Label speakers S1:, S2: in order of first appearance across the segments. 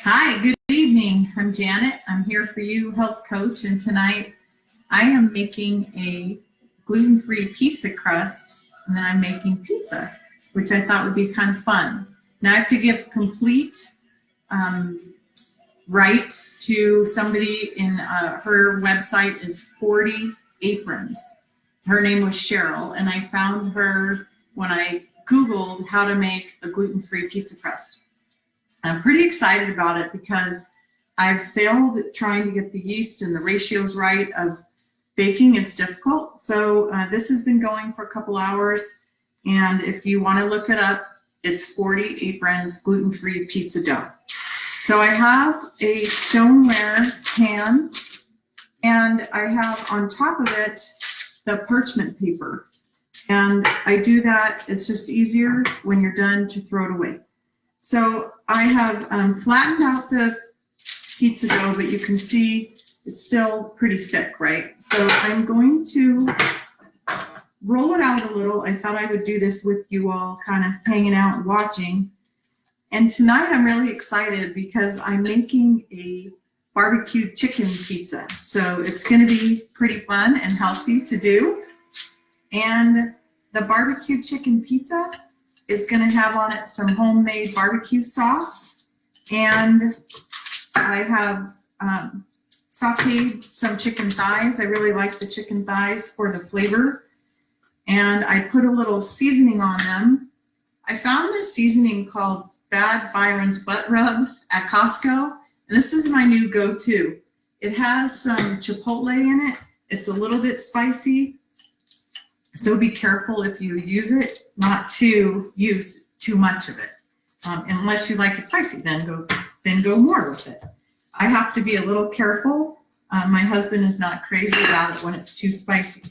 S1: Hi, good evening. I'm Janet. I'm here for you, health coach, and tonight I am making a gluten-free pizza crust, and then I'm making pizza, which I thought would be kind of fun. Now I have to give complete rights to somebody in her website is 40 Aprons. Her name was Cheryl, and I found her when I Googled how to make a gluten-free pizza crust. I'm pretty excited about it because I've failed at trying to get the yeast and the ratios right of baking is difficult. So this has been going for a couple hours. And if you want to look it up, it's 40 Aprons gluten-free pizza dough. So I have a stoneware pan and I have on top of it the parchment paper. And I do that, it's just easier when you're done to throw it away. So I have flattened out the pizza dough, but you can see it's still pretty thick, right? So I'm going to roll it out a little. I thought I would do this with you all kind of hanging out and watching. And tonight I'm really excited because I'm making a barbecue chicken pizza. So it's going to be pretty fun and healthy to do. And the barbecue chicken pizza is going to have on it some homemade barbecue sauce. And I have sauteed some chicken thighs. I really like the chicken thighs for the flavor. And I put a little seasoning on them. I found this seasoning called Bad Byron's Butt Rub at Costco. And this is my new go-to. It has some chipotle in it. It's a little bit spicy. So be careful if you use it, not to use too much of it. Unless you like it spicy, then go more with it. I have to be a little careful. My husband is not crazy about it when it's too spicy.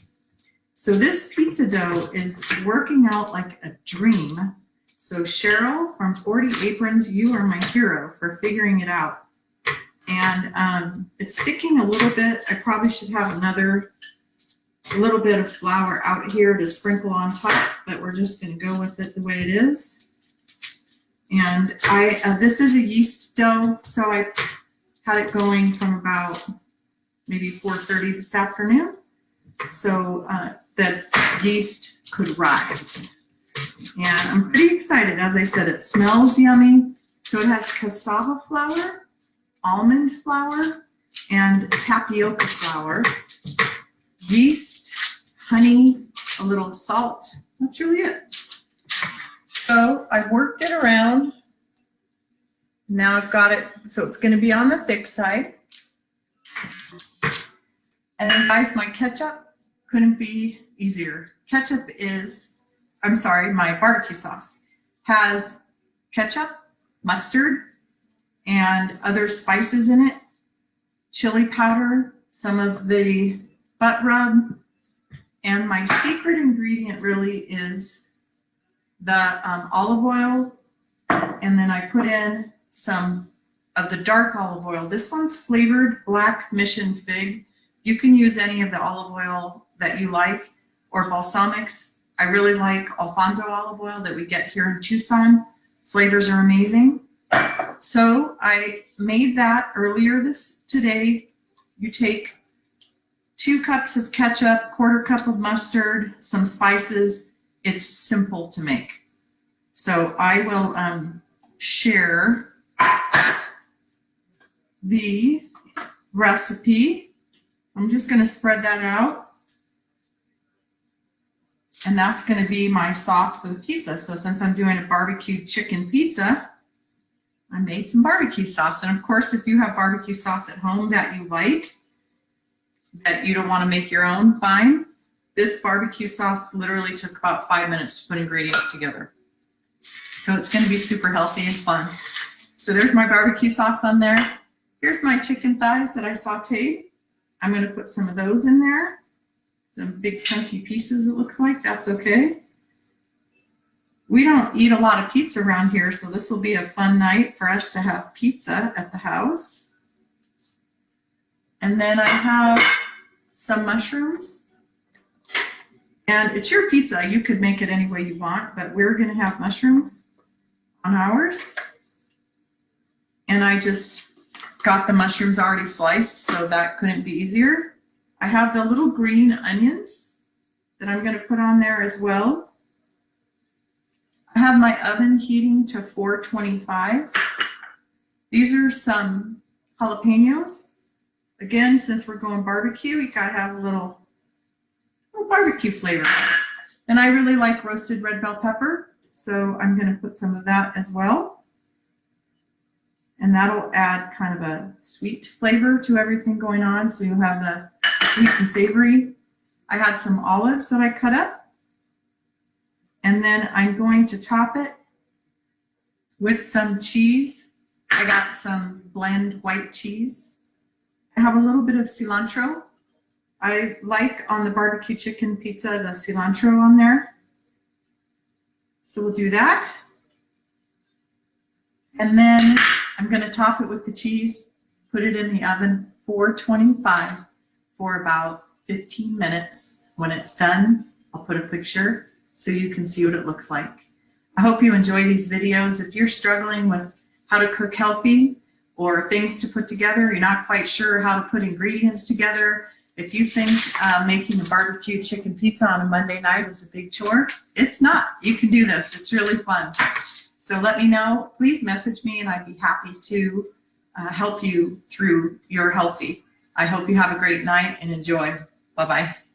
S1: So this pizza dough is working out like a dream. So Cheryl from 40 Aprons, you are my hero for figuring it out. And it's sticking a little bit. I probably should have a little bit of flour out here to sprinkle on top, but we're just going to go with it the way it is. And this is a yeast dough, so I had it going from about maybe 4:30 this afternoon, so that yeast could rise. And I'm pretty excited. As I said, it smells yummy. So it has cassava flour, almond flour, and tapioca flour, yeast, honey, a little salt. That's really it. So I've worked it around. Now I've got it, so it's going to be on the thick side. And then guys, my ketchup couldn't be easier. Ketchup is, my barbecue sauce has ketchup, mustard, and other spices in it, chili powder, some of the butt rub, and my secret ingredient really is the olive oil, and then I put in some of the dark olive oil. This one's flavored black mission fig. You can use any of the olive oil that you like, or balsamics. I really like Alfonso olive oil that we get here in Tucson. Flavors are amazing. So I made that earlier today. You take 2 cups of ketchup, 1/4 cup of mustard, some spices. It's simple to make. So I will share the recipe. I'm just going to spread that out. And that's going to be my sauce for the pizza. So since I'm doing a barbecue chicken pizza, I made some barbecue sauce. And of course, if you have barbecue sauce at home that you like, that you don't want to make your own, fine. This barbecue sauce literally took about 5 minutes to put ingredients together. So it's going to be super healthy and fun. So there's my barbecue sauce on there. Here's my chicken thighs that I sauteed. I'm going to put some of those in there. Some big chunky pieces, it looks like. That's okay. We don't eat a lot of pizza around here, so this will be a fun night for us to have pizza at the house. And then I have some mushrooms. And it's your pizza. You could make it any way you want, but we're going to have mushrooms on ours. And I just got the mushrooms already sliced, so that couldn't be easier. I have the little green onions that I'm going to put on there as well. I have my oven heating to 425. These are some jalapenos. Again, since we're going barbecue, you gotta have a little barbecue flavor. And I really like roasted red bell pepper, so I'm going to put some of that as well. And that'll add kind of a sweet flavor to everything going on, so you'll have the sweet and savory. I had some olives that I cut up. And then I'm going to top it with some cheese. I got some blend white cheese. I have a little bit of cilantro. I like on the barbecue chicken pizza the cilantro on there. So we'll do that. And then I'm going to top it with the cheese, put it in the oven 425 for about 15 minutes. When it's done, I'll put a picture so you can see what it looks like. I hope you enjoy these videos. If you're struggling with how to cook healthy or things to put together, you're not quite sure how to put ingredients together, if you think making a barbecue chicken pizza on a Monday night is a big chore, it's not. You can do this. It's really fun. So let me know. Please message me and I'd be happy to help you through your healthy. I hope you have a great night and enjoy. Bye-bye.